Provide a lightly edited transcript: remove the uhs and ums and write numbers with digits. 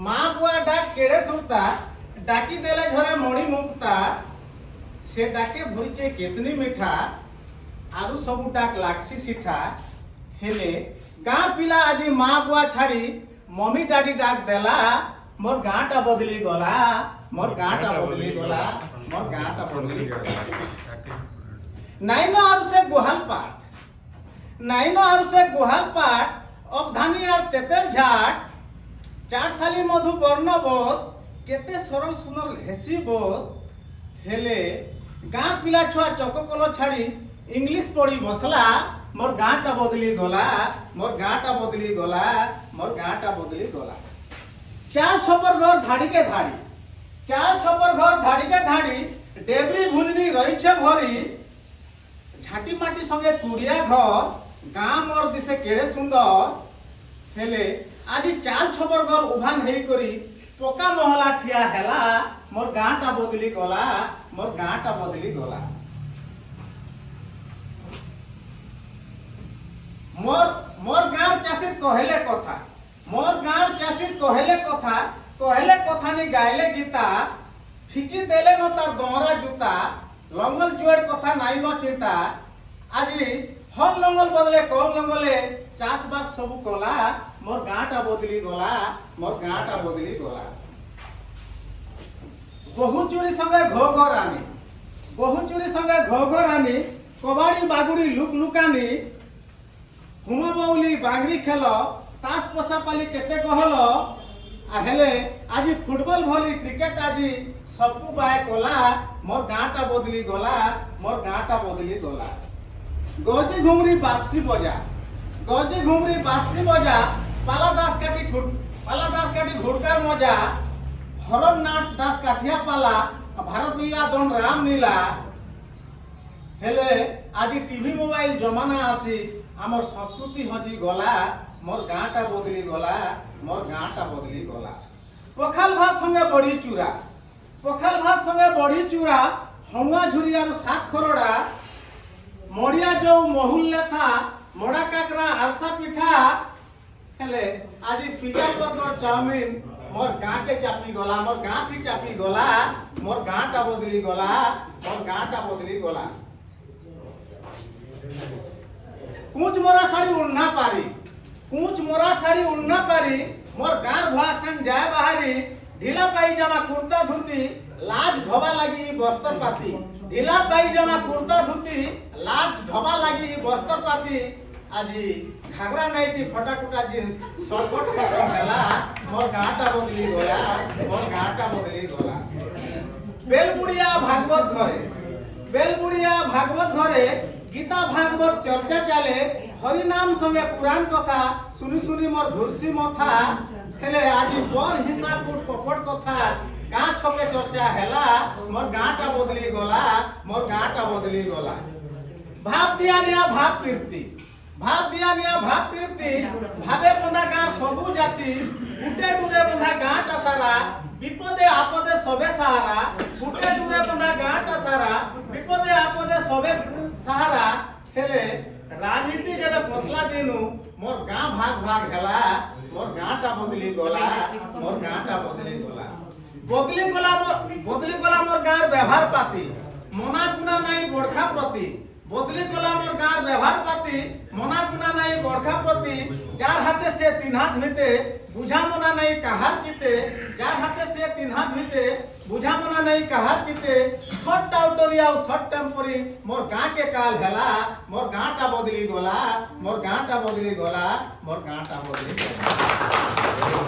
माँ बुआ डाक केड़े सुनता डाकी देले झरे मणि मुक्ता से डाके भुरिचे केतनी मिठा आरु सबु डाक लागसी सिठा हेले गाँ पिला आजी माँ बुआ छाड़ी मम्मी डाडी डाक देला मोर गाँटा बदली गला मोर गाँटा बदली गला मोर गाँटा बदली गला नाइन आरु से गुहाल पाठ नाइन आरु से गुहाल पाठ अबधानी आर तेतेल झाट चार साली मधु बर्ण बोध केते सरल सुनर हेसी बोध हेले गाँ पिला छुआ चककल छाड़ी इंग्लिश पढ़ी बसला मोर गाँटा बदली गला मोर गाँटा बदली गला मोर गाँटा बदली गला चार छपर घर धाड़ी के धाड़ी चार छपर घर धाड़ी के धाड़ी डेबरी भुलनी रही भरी झाटी माटी संगे कुड़िया घर गाँ मोर दिसे केड़े सुंदर हेले आज चाल छपर घर उभान हेई करी पका महला ठिया हेला मोर गाँटा बदली गला मोर गाँटा बदली गला मोर गाँव चाषी कहले कथा मोर गाँव चाषी कहले कथा नि गायले गीता फिकी देले न तार दमरा जूता लंगल जुआड़ कथा नाई न चिंता आज हल लंगल बदले कल लंगले चाष बास सब कला मोर गाँटा बदली गला मोर गाँटा बदली गला बहु चोरी संगे घो घर आनी बहु चोरी संगे घो घर आनी कबाड़ी बागुड़ी लुक लुकानी हुमा बाउली बांगरी खेल तास पसापाली केते कहल हेले आज फुटबॉल भली क्रिकेट आज सबको बाय कला मोर गाँटा बदली गला मोर गाँटा बदली गला गरजी घुमरी बासी बजा गरजी घुमरी बासी बजा पाला दास काटी घुड़कार मजा हरम नाथ दास काठिया पाला भारत लीला दन राम लीला हेले आज टीवी मोबाइल जमाना आसी आमर संस्कृति हजी गला मोर गाँटा बदली गला मोर गाँटा बदली गला पखाल भात संगे बड़ी चूरा पखाल भात संगे बड़ी चूरा हनुआ झुरियार शाक खरड़ा मड़िया जो महुल लेथा मड़ा काकरा आरसा पिठा हेले आज पिज्जा बर्गर चाउमिन मोर गाँ के चापी गला मोर गाँ थी चापी गला मोर गाँटा बदली गला मोर गाँटा बदली गला कूच मोरा साड़ी उड़ना पारी कूच मोरा साड़ी उड़ना पारी मोर गार भुआसन जाए बाहरी ढीला पाइजामा कुर्ता धोती लाज ढोबा लगी बस्तर पाती ढीला पाइजामा कुर्ता धोती लाज ढोबा लगी बस्तर पाती आज घाघरा नाइटी फटा टूटा जींस शॉर्ट पसंद हेला मोर गाँटा बदली गया मोर गाँटा बदली गला बेलबुड़िया भागवत घरे गीता भागवत चर्चा चले हरि नाम संगे पुराण कथा सुनी सुनी मोर घुरसी मथा हेले आज बर हिसाब कुट कपट कथा गाँ छके चर्चा हेला मोर गाँटा बदली गला मोर गाँटा बदली गला भाव दिया निया भाव कीर्ति भावे बंधा गाँ सबु जाति गुटे डुरे बंधा गाँटा सारा विपदे आपदे सबे सहारा गुटे डुरे बंधा गाँटा सारा विपदे आपदे सबे सहारा हेले राजनीति जेबे फसला दिनु मोर गाँ भाग भाग हेला मोर गाँटा बदली गला मोर गाँटा बदली गला मोर गाँर व्यवहार पाती मना गुना नाई बड़खा प्रति बदली गला मोर गाँर व्यवहार पाती मना गुना नाई बड़खा प्रति जार हाथे से तीन हाथ भिते बुझा मना नाई कहार चिते जार हाथे से तीन हाथ भिते बुझा मना नाई कहार चिते शॉर्ट टाउटरिया शॉर्ट टेम्परी मोर गाँ के काल हेला मोर गाँटा बदली गला मोर गाँटा बदली गला मोर गाँटा बदली गला।